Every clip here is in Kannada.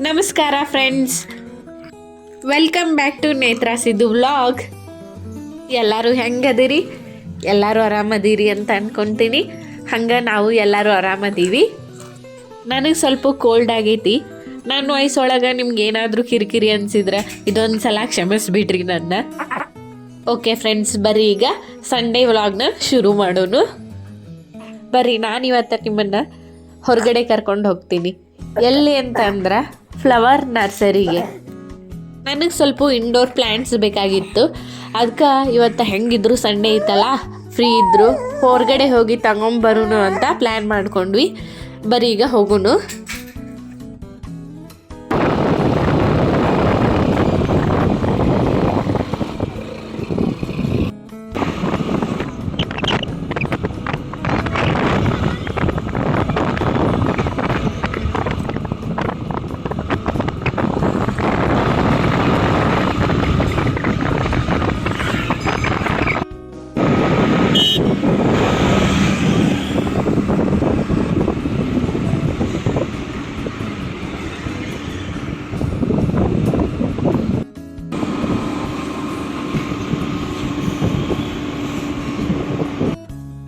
ನಮಸ್ಕಾರ friends, welcome back to Netra Siddu vlog. ಎಲ್ಲರೂ ಹೆಂಗದಿರಿ? ಎಲ್ಲರೂ ಆರಾಮದಿರಿ ಅಂತ ಅಂದ್ಕೊತೀನಿ. ಹಂಗೆ ನಾವು ಎಲ್ಲರೂ ಆರಾಮದೀವಿ. ನನಗೆ ಸ್ವಲ್ಪ ಕೋಲ್ಡ್ ಆಗೈತಿ. ನಾನು ವಯಸ್ಸೊಳಗೆ ನಿಮ್ಗೆ ಏನಾದರೂ ಕಿರಿಕಿರಿ ಅನಿಸಿದ್ರೆ ಇದೊಂದು ಸಲ ಕ್ಷಮಿಸ್ಬಿಡ್ರಿ ನನ್ನ. ಓಕೆ ಫ್ರೆಂಡ್ಸ್, ಬರ್ರಿ ಈಗ ಸಂಡೇ ವ್ಲಾಗ್ನ ಶುರು ಮಾಡೋನು. ಬರ್ರಿ, ನಾನಿವತ್ತು ನಿಮ್ಮನ್ನು ಹೊರಗಡೆ ಕರ್ಕೊಂಡು ಹೋಗ್ತೀನಿ. ಎಲ್ಲಿ ಅಂತ ಅಂದ್ರೆ ಫ್ಲವರ್ ನರ್ಸರಿಗೆ. ನನಗೆ ಸ್ವಲ್ಪ ಇಂಡೋರ್ ಪ್ಲ್ಯಾಂಟ್ಸ್ ಬೇಕಾಗಿತ್ತು. ಅದಕ್ಕೆ ಇವತ್ತು ಹೆಂಗಿದ್ರು ಸಂಡೇ ಇತ್ತಲ್ಲ, ಫ್ರೀ ಇದ್ದರು, ಹೊರಗಡೆ ಹೋಗಿ ತಗೊಂಬರೋನು ಅಂತ ಪ್ಲ್ಯಾನ್ ಮಾಡ್ಕೊಂಡ್ವಿ. ಬರೀ ಈಗ ಹೋಗೋನು.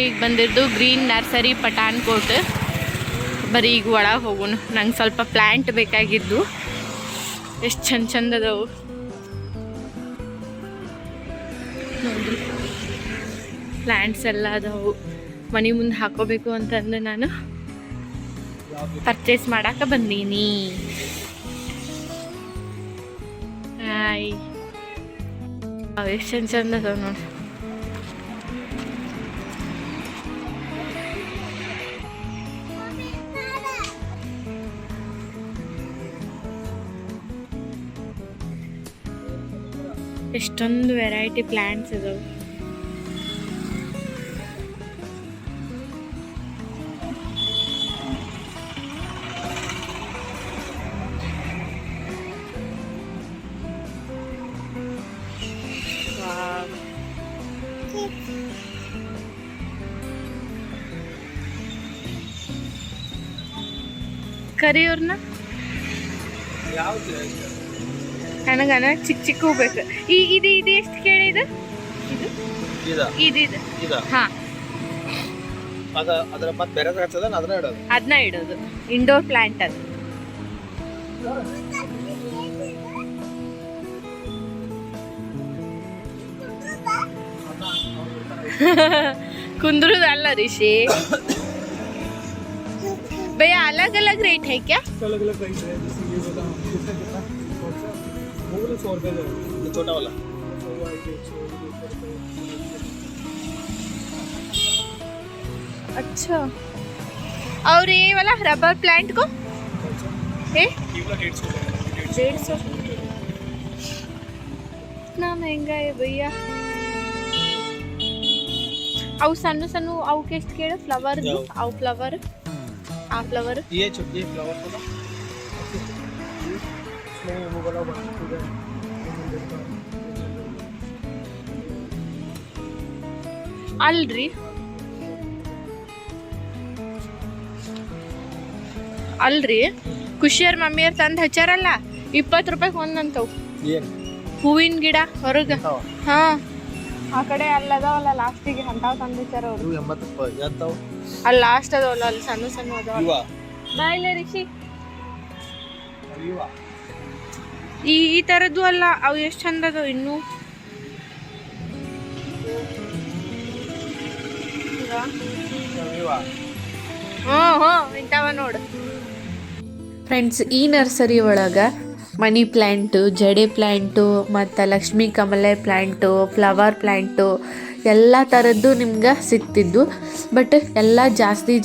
ಈಗ ಬಂದಿದ್ದು ಗ್ರೀನ್ ನರ್ಸರಿ ಪಠಾಣ್ಕೋಟ್. ಬರೀ ಈಗ ಒಳಗೆ ಹೋಗೋಣ. ನಂಗೆ ಸ್ವಲ್ಪ ಪ್ಲ್ಯಾಂಟ್ ಬೇಕಾಗಿದ್ದು. ಎಷ್ಟು ಚಂದ ಅದಾವು ನೋಡ್ರಿ. ಪ್ಲ್ಯಾಂಟ್ಸ್ ಎಲ್ಲ ಅದಾವು. ಮನೆ ಮುಂದೆ ಹಾಕೋಬೇಕು ಅಂತಂದು ನಾನು ಪರ್ಚೇಸ್ ಮಾಡಕ್ಕೆ ಬಂದೀನಿ. ಹಾಯ್, ಎಷ್ಟು ಚಂದ ಅದಾವ ನೋಡಿ. ಎಷ್ಟೊಂದು ವೆರೈಟಿ ಪ್ಲ್ಯಾಂಟ್ಸ್ ಇದಾವೆ. ಕರಿಯವ್ರನ್ನ ನನಗನ ಚಿಕ್ಕ ಚಿಕ್ಕ ಹೂ ಬೇಕು. ಇದು ಎಷ್ಟು ಕೇಳಿದ? ಇದು ಹಾಂ, ಅದನ್ನ ಇಡೋದು. ಇಂಡೋರ್ ಪ್ಲಾಂಟ್ ಅದು. कुंदरू अल्ला ऋषि भैया, अलग अलग रेट है क्या? अलग अलग प्राइस है। जैसे ये वाला वो वाला 100 रुपये का है, ये छोटा वाला। अच्छा, और ये वाला रबर प्लांट को है 150। इतना महंगा है भैया. ಅವು ಸಣ್ಣ ಸಣ್ಣ ಅವಕ್ಕೆ ಎಷ್ಟು ಕೇಳು? ಫ್ಲವರ್ ಅವು ಫ್ಲವರ್, ಆ ಫ್ಲವರ್ ये छोटे फ्लावर को ना इसमें वो वाला बनता है। ಅಲ್ರಿ ಅಲ್ರಿ ಖುಷಿಯರ್ ಮಮ್ಮಿಯರ್ ತಂದು ಹಚ್ಚಾರಲ್ಲ, 20 ರೂಪಾಯಿಗೆ ಒಂದಂತವು ಹೂವಿನ ಗಿಡ ಹೊರಗೆ. ಹಾ, ಆ ಕಡೆ ಅಲ್ಲದವಲ್ಲ ಲಾಸ್ಟಿಗೆ ಅಂತಾವ್ ತಂದು ಹಚ್ಚಾರ ಅವರು. 80 ರೂಪಾಯಿ ಅಂತಾವ್. ಅಲ್ಲಿ ಲಾಸ್ಟ್ ಅದವಲ್ಲ, ಅಲ್ಲಿ ಸಣ್ಣ ಸಣ್ಣ ಅದಾವ. ಬಾಯ್ಲೆ ರಿಷಿ, ಈ ಥರದ್ದು ಅಲ್ಲ, ಅವು ಎಷ್ಟು ಚಂದ ಅದಾವ. ಇನ್ನೂ ಇಂಥವ ನೋಡು ಫ್ರೆಂಡ್ಸ್. ಈ ನರ್ಸರಿ ಒಳಗೆ ಮನಿ ಪ್ಲ್ಯಾಂಟು, ಜಡೆ ಪ್ಲ್ಯಾಂಟು, ಮತ್ತು ಲಕ್ಷ್ಮೀ ಕಮಲೆ ಪ್ಲ್ಯಾಂಟು, ಫ್ಲವರ್ ಪ್ಲ್ಯಾಂಟು ಎಲ್ಲ ಥರದ್ದು ನಿಮ್ಗೆ ಸಿಗ್ತಿದ್ದು. ಬಟ್ ಎಲ್ಲ ಜಾಸ್ತಿ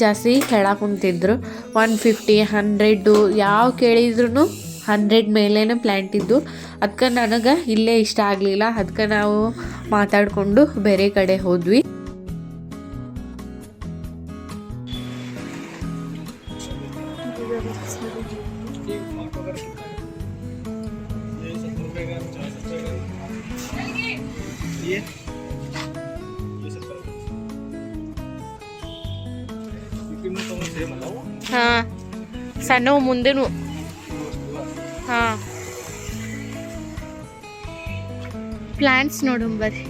ಹೇಳಾಕುಂತಿದ್ರು. 150, 100 ಯಾವ ಕೇಳಿದ್ರು 100 ಮೇಲೇನೆ ಪ್ಲ್ಯಾಂಟ್ ಇದ್ದು. ಅದಕ್ಕೆ ನನಗೆ ಇಲ್ಲೇ ಇಷ್ಟ ಆಗಲಿಲ್ಲ. ಅದಕ್ಕೆ ನಾವು ಮಾತಾಡಿಕೊಂಡು ಬೇರೆ ಕಡೆ ಹೋದ್ವಿ. ಹಾಂ, ಸಣ್ಣ ಮುಂದೆನು ಹಾಂ ಪ್ಲಾಂಟ್ಸ್ ನೋಡು ಬರ್ರಿ.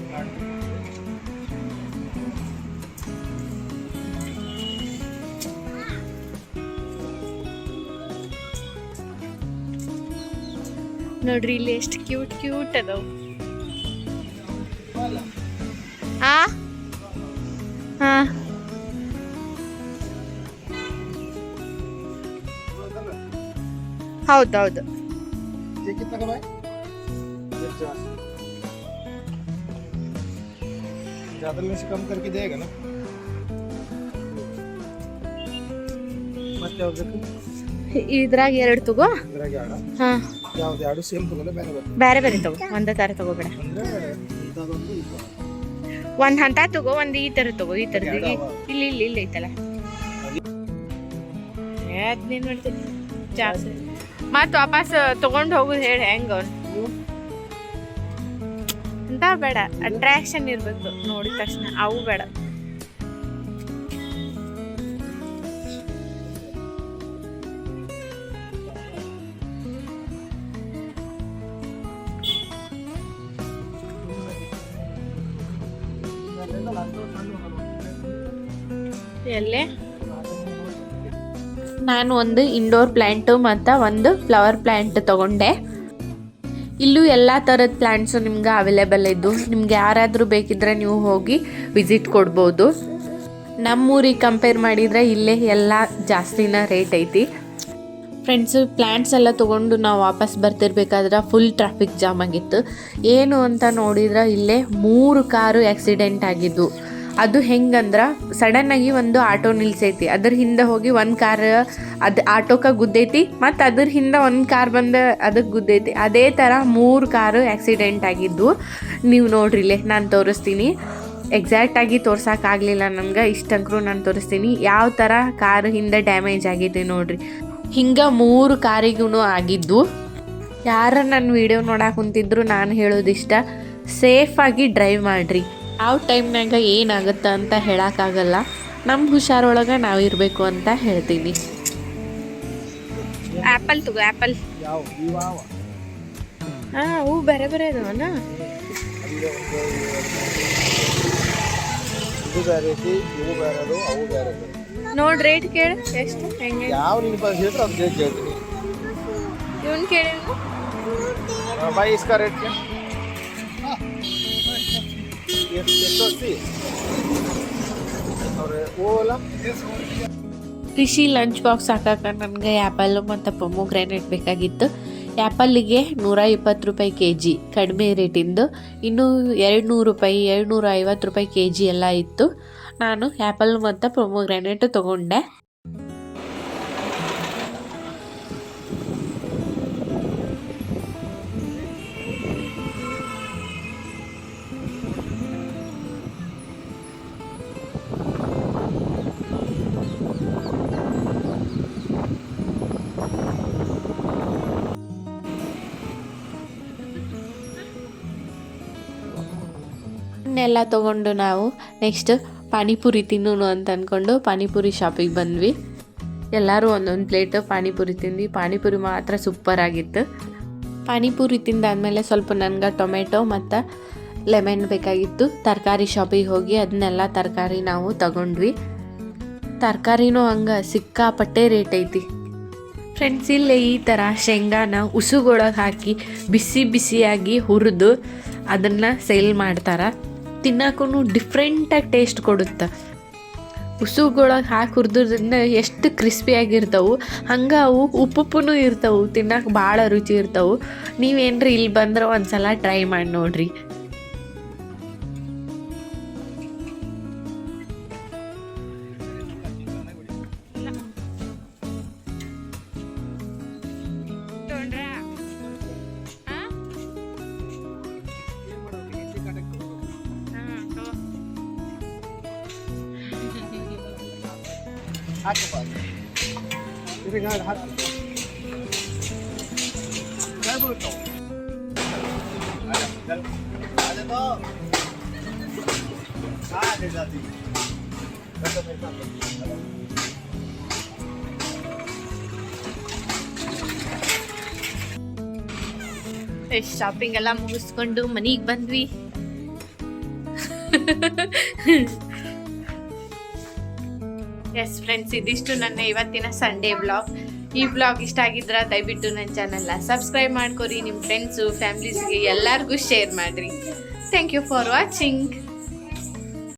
ನೋಡ್ರಿ ಇಲ್ಲಿ ಎಷ್ಟು ಕ್ಯೂಟ್ ಕ್ಯೂಟ್ ಅದಾವು. ಆ ಹಾ ಹೌದೌದು. ये कितना का भाई? 50. ज्यादा में से कम करके देगा ना. ಮತ್ತೆ ಯಾವ್ದು ಬೇಕು? ಇದ್ರಾಗ 2 ತಗೋ. ಇದ್ರಾಗ ಯಾಡ? ಹಾ ಯಾವ್ದು ಯಾಡು ಸೇಮ್ ತಗೋಲ್ಲ ಬೇರೆ ಬೇರೆ? ಬೇರೆ ಬೇರೆ ತಗೋ, ಒಂದೇ ಥರ ತಗೋಬೇಡ. ಅಂದ್ರೆ ಇಂಥದ್ದೊಂದು ಇದು. ಒಂದು ಹಂತ ತಗೋ, ಒಂದು ಈ ಥರ ತಗೋ. ಈ ಥರದ್ದು ಇಲ್ಲಿ ಇಲ್ಲಿ ಇಲ್ಲಿ ಐತಲ್ಲ, ಅದ್ನೇನು ಮಾಡ್ತೀನಿ ಜಾಸ್ತಿ ಮತ್ತೆ ವಾಪಸ್ ತಗೊಂಡು ಹೋಗುದು ಹೇಳಿ ಹೆಂಗ ಅಂತ ಬೇಡ. ಅಟ್ರಾಕ್ಷನ್ ಇರ್ಬೇಕು ನೋಡಿದ ತಕ್ಷಣ, ಅವು ಬೇಡ. ಎಲ್ಲೇ ನಾನು ಒಂದು ಇಂಡೋರ್ ಪ್ಲ್ಯಾಂಟು ಮತ್ತು ಒಂದು ಫ್ಲವರ್ ಪ್ಲ್ಯಾಂಟ್ ತೊಗೊಂಡೆ. ಇಲ್ಲೂ ಎಲ್ಲ ಥರದ ಪ್ಲ್ಯಾಂಟ್ಸು ನಿಮ್ಗೆ ಅವೈಲೇಬಲ್ ಇದ್ದು, ನಿಮ್ಗೆ ಯಾರಾದರೂ ಬೇಕಿದ್ರೆ ನೀವು ಹೋಗಿ ವಿಸಿಟ್ ಕೊಡ್ಬೋದು. ನಮ್ಮೂರಿಗೆ ಕಂಪೇರ್ ಮಾಡಿದರೆ ಇಲ್ಲೇ ಎಲ್ಲ ಜಾಸ್ತಿನ ರೇಟ್ ಐತಿ. ಫ್ರೆಂಡ್ಸು ಪ್ಲ್ಯಾಂಟ್ಸ್ ಎಲ್ಲ ತೊಗೊಂಡು ನಾವು ವಾಪಸ್ ಬರ್ತಿರ್ಬೇಕಾದ್ರೆ ಫುಲ್ ಟ್ರಾಫಿಕ್ ಜಾಮ್ ಆಗಿತ್ತು. ಏನು ಅಂತ ನೋಡಿದ್ರೆ ಇಲ್ಲೇ 3 ಕಾರು ಆ್ಯಕ್ಸಿಡೆಂಟ್ ಆಗಿದ್ದು. ಅದು ಹೆಂಗಂದ್ರೆ ಸಡನ್ನಾಗಿ ಒಂದು ಆಟೋ ನಿಲ್ಸೈತಿ, ಅದ್ರ ಹಿಂದೆ ಹೋಗಿ ಒಂದು ಕಾರ್ ಅದು ಆಟೋಕ್ಕೆ ಗುದ್ದೈತಿ, ಮತ್ತು ಅದ್ರ ಹಿಂದೆ ಒಂದು ಕಾರ್ ಬಂದು ಅದಕ್ಕೆ ಗುದ್ದೈತಿ. ಅದೇ ಥರ 3 ಕಾರು ಆ್ಯಕ್ಸಿಡೆಂಟ್ ಆಗಿದ್ದು. ನೀವು ನೋಡ್ರಿ ಇಲ್ಲೇ ನಾನು ತೋರಿಸ್ತೀನಿ. ಎಕ್ಸಾಕ್ಟಾಗಿ ತೋರ್ಸೋಕ್ಕಾಗಲಿಲ್ಲ ನನಗೆ, ಇಷ್ಟಂಕರೂ ನಾನು ತೋರಿಸ್ತೀನಿ ಯಾವ ಥರ ಕಾರು ಹಿಂದೆ ಡ್ಯಾಮೇಜ್ ಆಗಿದೆ ನೋಡ್ರಿ. ಹಿಂಗೆ 3 ಕಾರಿಗೂ ಆಗಿದ್ದು. ಯಾರ ನನ್ನ ವೀಡಿಯೋ ನೋಡಕ್ಕೆ ಕುಂತಿದ್ರು ನಾನು ಹೇಳೋದಿಷ್ಟ, ಸೇಫಾಗಿ ಡ್ರೈವ್ ಮಾಡಿರಿ. ಯಾವ ಟೈಮ್ನಾಗ ಏನಾಗುತ್ತೆ ಅಂತ ಹೇಳೋಕ್ಕಾಗಲ್ಲ, ನಮ್ಮ ಹುಷಾರೊಳಗೆ ನಾವು ಇರಬೇಕು ಅಂತ ಹೇಳ್ತೀನಿ. ಆ್ಯಪಲ್ ತಗೋ, ಆ್ಯಪಲ್. ಯಾವ ಇವಾವ ಹಾಂ, ಹೂ ಬೇರೆ ಬೇರೆ ಅದಾವನ. ಇದು ಬೇರೆ ಐತಿ, ಇವು ಬೇರೆ ಅದು, ಅವು ಬೇರೆ ಅದು. ನೋಡಿ ರೇಟ್ ಕೇಳು ಎಷ್ಟು ಹೆಂಗೆ. ಯಾವ ನೀನು ಬಂದು ಹೇಳ್ರೆ ಅದು ರೇಟ್ ಹೇಳ್ತೀನಿ. ಇವನ್ ಕೇಳಿ भाई इसका रेट क्या? ये 180 और वो वाला ರಿಷಿ ಲಂಚ್ ಬಾಕ್ಸ್ ಹಾಕಕ್ಕೆ ನನಗೆ ಆ್ಯಪಲ್ಲು ಮತ್ತು ಪೊಮೊಗ್ರಾನೇಟ್ ಬೇಕಾಗಿತ್ತು. ಆ್ಯಪಲ್ಲಿಗೆ 120 ರೂಪಾಯಿ kg ಕಡಿಮೆ ರೇಟಿಂದು, ಇನ್ನು 200 ರೂಪಾಯಿ 250 ರೂಪಾಯಿ kg ಎಲ್ಲ ಇತ್ತು. ನಾನು ಆ್ಯಪಲ್ ಮತ್ತು ಪೊಮೊಗ್ರಾನೇಟ್ ತೊಗೊಂಡೆ. ಎಲ್ಲ ತೊಗೊಂಡು ನಾವು ನೆಕ್ಸ್ಟ್ ಪಾನಿಪುರಿ ತಿನ್ನೋಣ ಅಂತ ಅಂದ್ಕೊಂಡು ಪಾನಿಪುರಿ ಶಾಪಿಗೆ ಬಂದ್ವಿ. ಎಲ್ಲರೂ ಒಂದೊಂದು ಪ್ಲೇಟ್ ಪಾನಿಪುರಿ ತಿಂದ್ವಿ. ಪಾನಿಪುರಿ ಮಾತ್ರ ಸೂಪರ್ ಆಗಿತ್ತು. ಪಾನಿಪುರಿ ತಿಂದಾದ್ಮೇಲೆ ಸ್ವಲ್ಪ ನನಗೆ ಟೊಮೆಟೊ ಮತ್ತು ಲೆಮನ್ ಬೇಕಾಗಿತ್ತು. ತರಕಾರಿ ಶಾಪಿಗೆ ಹೋಗಿ ಅದನ್ನೆಲ್ಲ ತರಕಾರಿ ನಾವು ತಗೊಂಡ್ವಿ. ತರಕಾರಿನೂ ಹಂಗೆ ಸಿಕ್ಕಾಪಟ್ಟೆ ರೇಟ್ ಐತಿ ಫ್ರೆಂಡ್ಸ್. ಇಲ್ಲೇ ಈ ಥರ ಶೇಂಗಾನ ಉಸುಗೊಳಗೆ ಹಾಕಿ ಬಿಸಿ ಬಿಸಿಯಾಗಿ ಹುರಿದು ಅದನ್ನು ಸೇಲ್ ಮಾಡ್ತಾರೆ. ತಿನ್ನಕ್ಕೂ ಡಿಫ್ರೆಂಟಾಗಿ ಟೇಸ್ಟ್ ಕೊಡುತ್ತೆ. ಉಸುಗೊಳಗೆ ಹಾಕಿ ಹುರಿದ್ರಿಂದ ಎಷ್ಟು ಕ್ರಿಸ್ಪಿಯಾಗಿರ್ತಾವೆ, ಹಂಗೆ ಅವು ಉಪ್ಪುಪ್ಪೂ ಇರ್ತಾವೆ, ತಿನ್ನಕ್ಕೆ ಭಾಳ ರುಚಿ ಇರ್ತಾವೆ. ನೀವೇನ್ರಿ ಇಲ್ಲಿ ಬಂದ್ರೆ ಒಂದು ಸಲ ಟ್ರೈ ಮಾಡಿ ನೋಡ್ರಿ. हाथ पास तेरे गाल हाथ क्या बोलता हूँ आजा तो आ ले जाती बैठो मेरे साथ ಶಾಪಿಂಗ್ ಎಲ್ಲ ಮುಗಿಸ್ಕೊಂಡು ಮನೆಗೆ ಬಂದ್ವಿ. ಎಸ್ ಫ್ರೆಂಡ್ಸ್, ಇದಿಷ್ಟು ನನ್ನ ಇವತ್ತಿನ ಸಂಡೇ ಬ್ಲಾಗ್. ಈ ಬ್ಲಾಗ್ ಇಷ್ಟ ಆಗಿದ್ರೆ ದಯವಿಟ್ಟು ನನ್ನ ಚಾನಲ್ನ ಸಬ್ಸ್ಕ್ರೈಬ್ ಮಾಡ್ಕೊರಿ. ನಿಮ್ಮ ಫ್ರೆಂಡ್ಸು ಫ್ಯಾಮಿಲೀಸ್ಗೆ ಎಲ್ಲರಿಗೂ ಶೇರ್ ಮಾಡಿರಿ. Thank you for watching.